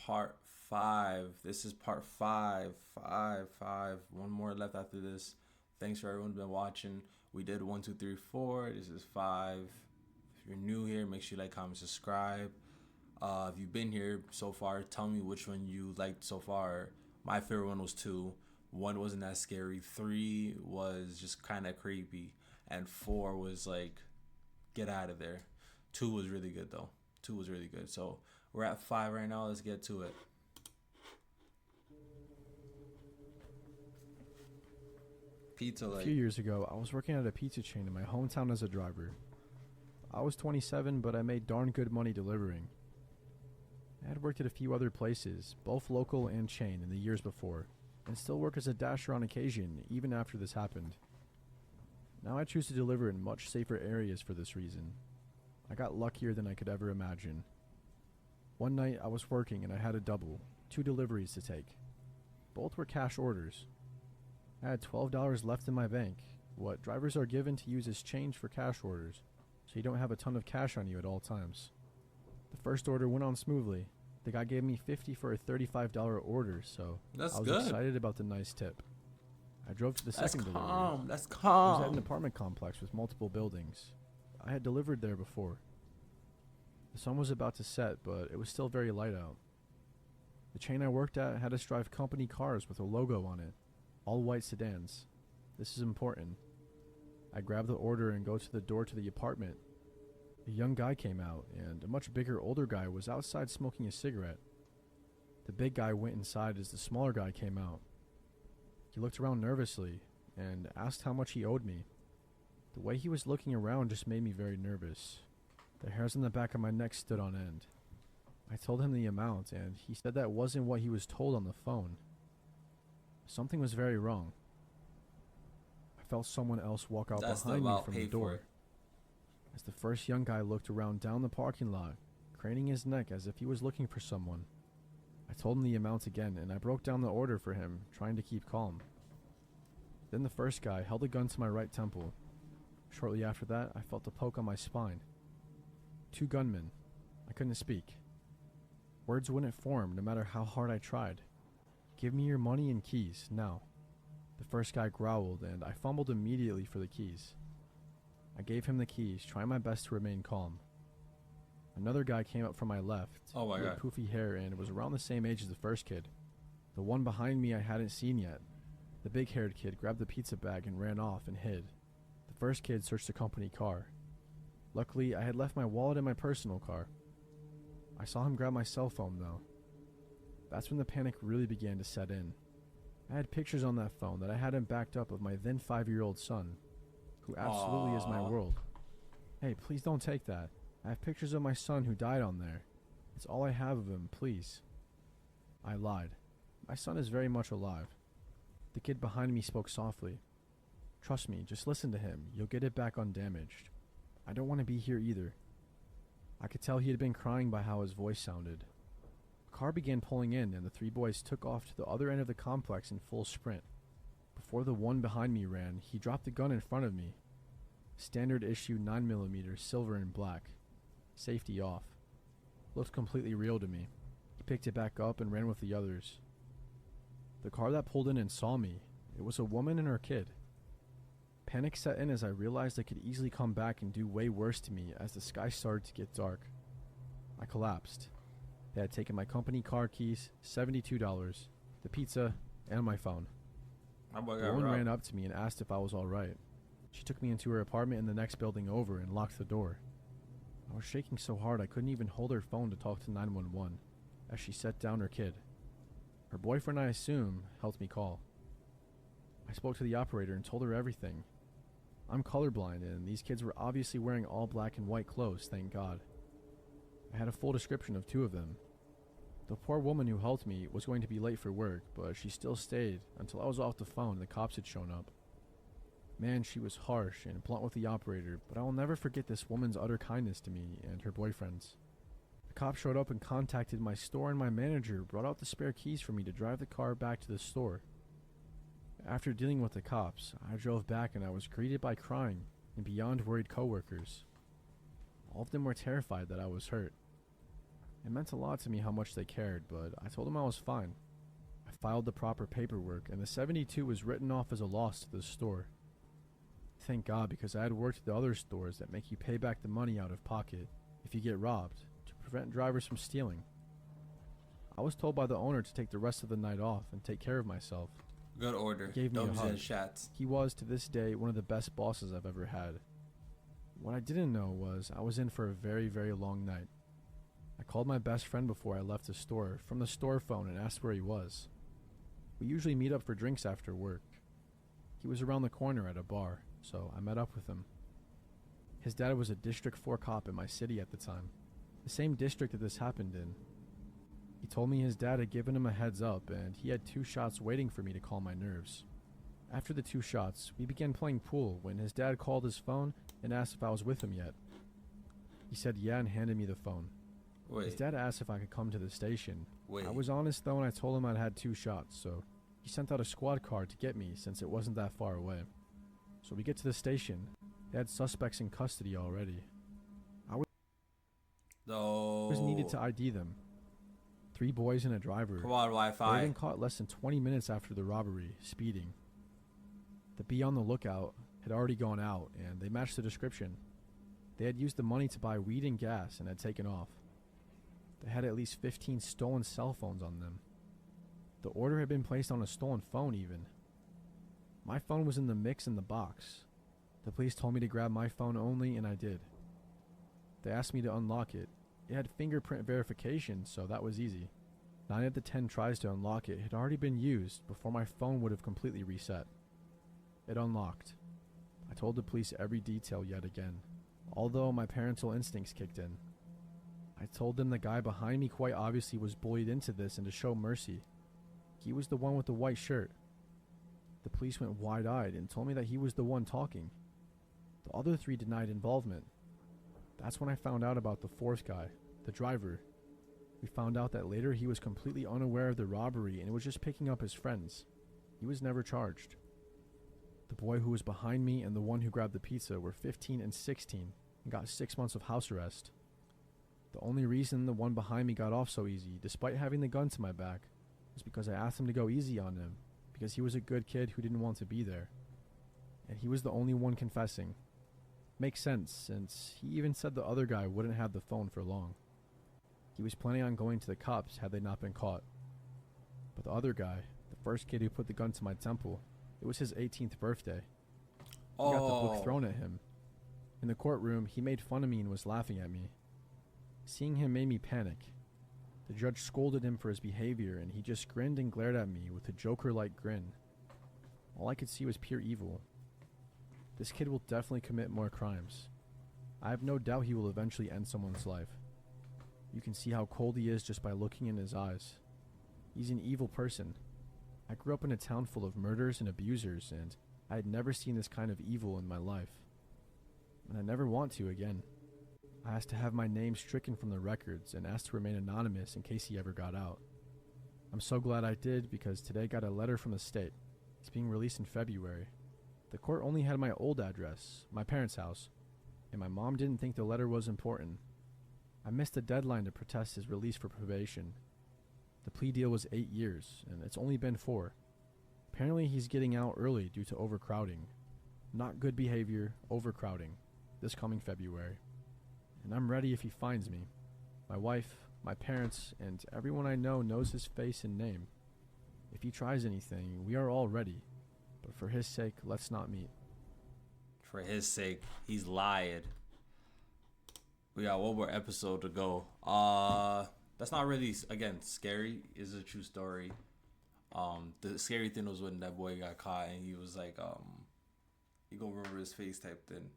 part five. This is part five. Five. One more left after this. Thanks for everyone who's been watching. We did one, two, three, four. This is five. If you're new here, make sure you like, comment, subscribe. If you've been here so far, tell me which one you liked so far. My favorite one was two. One wasn't that scary. Three was just kind of creepy. And four was like, get out of there. Two was really good though. Two was really good. So we're at five right now. Let's get to it. Pizza A like. few years ago, I was working at a pizza chain in my hometown as a driver. I was 27, but I made darn good money delivering. I had worked at a few other places, both local and chain, in the years before, and still work as a dasher on occasion, even after this happened. Now I choose to deliver in much safer areas for this reason. I got luckier than I could ever imagine. One night I was working and I had a double, 2 deliveries to take. Both were cash orders. I had $12 left in my bank, what drivers are given to use as change for cash orders, so you don't have a ton of cash on you at all times. The first order went on smoothly. The guy gave me $50 for a $35 order, so That's I was good. excited about the nice tip. I drove to the That's second delivery. calm. That's It was calm. at an apartment complex with multiple buildings. I had delivered there before. The sun was about to set, but it was still very light out. The chain I worked at had us drive company cars with a logo on it, all white sedans. This is important. I grab the order and go to the door to the apartment. A young guy came out, and a much bigger, older guy was outside smoking a cigarette. The big guy went inside as the smaller guy came out. He looked around nervously and asked how much he owed me. The way he was looking around just made me very nervous. The hairs on the back of my neck stood on end. I told him the amount, and he said that wasn't what he was told on the phone. Something was very wrong. I felt someone else walk out That's the behind me amount from the paid door. for. As the first young guy looked around down the parking lot, craning his neck as if he was looking for someone. I told him the amount again, and I broke down the order for him, trying to keep calm. Then the first guy held a gun to my right temple. Shortly after that, I felt a poke on my spine. 2 gunmen. I couldn't speak. Words wouldn't form no matter how hard I tried. Give me your money and keys, now. The first guy growled, and I fumbled immediately for the keys. I gave him the keys, trying my best to remain calm. Another guy came up from my left. Oh my He had God. poofy hair and was around the same age as the first kid. The one behind me I hadn't seen yet. The big-haired kid grabbed the pizza bag and ran off and hid. The first kid searched the company car. Luckily, I had left my wallet in my personal car. I saw him grab my cell phone, though. That's when the panic really began to set in. I had pictures on that phone that I hadn't backed up of my then 5-year-old son, who absolutely is my Aww. world. Hey, please don't take that. I have pictures of my son who died on there. It's all I have of him, please. I lied. My son is very much alive. The kid behind me spoke softly. Trust me, just listen to him. You'll get it back undamaged. I don't want to be here either. I could tell he had been crying by how his voice sounded. A car began pulling in, and the 3 boys took off to the other end of the complex in full sprint. Before the one behind me ran, he dropped the gun in front of me. Standard issue 9mm, silver and black. Safety off. Looked completely real to me. He picked it back up and ran with the others. The car that pulled in and saw me, it was a woman and her kid. Panic set in as I realized I could easily come back and do way worse to me as the sky started to get dark. I collapsed. They had taken my company car keys, $72, the pizza, and my phone. My boy The got woman robbed. ran up to me and asked if I was alright. She took me into her apartment in the next building over and locked the door. I was shaking so hard I couldn't even hold her phone to talk to 911 as she set down her kid. Her boyfriend, I assume, helped me call. I spoke to the operator and told her everything. I'm colorblind, and these kids were obviously wearing all black and white clothes, thank God. I had a full description of 2 of them. The poor woman who helped me was going to be late for work, but she still stayed until I was off the phone and the cops had shown up. Man, she was harsh and blunt with the operator, but I will never forget this woman's utter kindness to me and her boyfriends. The cops showed up and contacted my store, and my manager brought out the spare keys for me to drive the car back to the store. After dealing with the cops, I drove back and I was greeted by crying and beyond worried coworkers. All of them were terrified that I was hurt. It meant a lot to me how much they cared, but I told them I was fine. I filed the proper paperwork, and the 72 was written off as a loss to the store. Thank God, because I had worked at the other stores that make you pay back the money out of pocket if you get robbed to prevent drivers from stealing. I was told by the owner to take the rest of the night off and take care of myself. Good order. He gave me a hug. Shots. He was, to this day, one of the best bosses I've ever had. What I didn't know was I was in for a very, very long night. I called my best friend before I left the store from the store phone and asked where he was. We usually meet up for drinks after work. He was around the corner at a bar, so I met up with him. His dad was a District 4 cop in my city at the time, the same district that this happened in. He told me his dad had given him a heads up and he had 2 shots waiting for me to calm my nerves. After the 2 shots, we began playing pool when his dad called his phone and asked if I was with him yet. He said yeah and handed me the phone. Wait. His dad asked if I could come to the station. Wait. I was honest though and I told him I'd had 2 shots, so he sent out a squad car to get me since it wasn't that far away. So we get to the station. They had suspects in custody already. I was needed to ID them. 3 boys and a driver. Come on, They Wi-Fi. had been caught less than 20 minutes after the robbery, speeding. The be on the lookout had already gone out, and they matched the description. They had used the money to buy weed and gas and had taken off. They had at least 15 stolen cell phones on them. The order had been placed on a stolen phone even. My phone was in the mix in the box. The police told me to grab my phone only, and I did. They asked me to unlock it. It had fingerprint verification, so that was easy. 9 of the 10 tries to unlock it had already been used before my phone would have completely reset. It unlocked. I told the police every detail yet again, although my parental instincts kicked in. I told them the guy behind me quite obviously was bullied into this and to show mercy. He was the one with the white shirt. The police went wide-eyed and told me that he was the one talking. The other 3 denied involvement. That's when I found out about the 4th guy, the driver. We found out that later he was completely unaware of the robbery and was just picking up his friends. He was never charged. The boy who was behind me and the one who grabbed the pizza were 15 and 16 and got 6 months of house arrest. The only reason the one behind me got off so easy, despite having the gun to my back, was because I asked him to go easy on him, because he was a good kid who didn't want to be there. And he was the only one confessing. Makes sense, since he even said the other guy wouldn't have the phone for long. He was planning on going to the cops had they not been caught. But the other guy, the first kid who put the gun to my temple, it was his 18th birthday. He got the book thrown at him. In the courtroom, he made fun of me and was laughing at me. Seeing him made me panic. The judge scolded him for his behavior, and he just grinned and glared at me with a Joker-like grin. All I could see was pure evil. This kid will definitely commit more crimes. I have no doubt he will eventually end someone's life. You can see how cold he is just by looking in his eyes. He's an evil person. I grew up in a town full of murderers and abusers, and I had never seen this kind of evil in my life. And I never want to again. I asked to have my name stricken from the records and asked to remain anonymous in case he ever got out. I'm so glad I did because today I got a letter from the state. It's being released in February. The court only had my old address, my parents' house, and my mom didn't think the letter was important. I missed the deadline to protest his release for probation. The plea deal was 8 years, and it's only been 4. Apparently he's getting out early due to overcrowding. Not good behavior, overcrowding, this coming February. And I'm ready if he finds me. My wife, my parents, and everyone I know knows his face and name. If he tries anything, we are all ready. But for his sake, let's not meet. For his sake, he's lied. We got one more episode to go. That's not really, again, scary. It's a true story. The scary thing was when that boy got caught and he was like, you gonna remember his face type thing.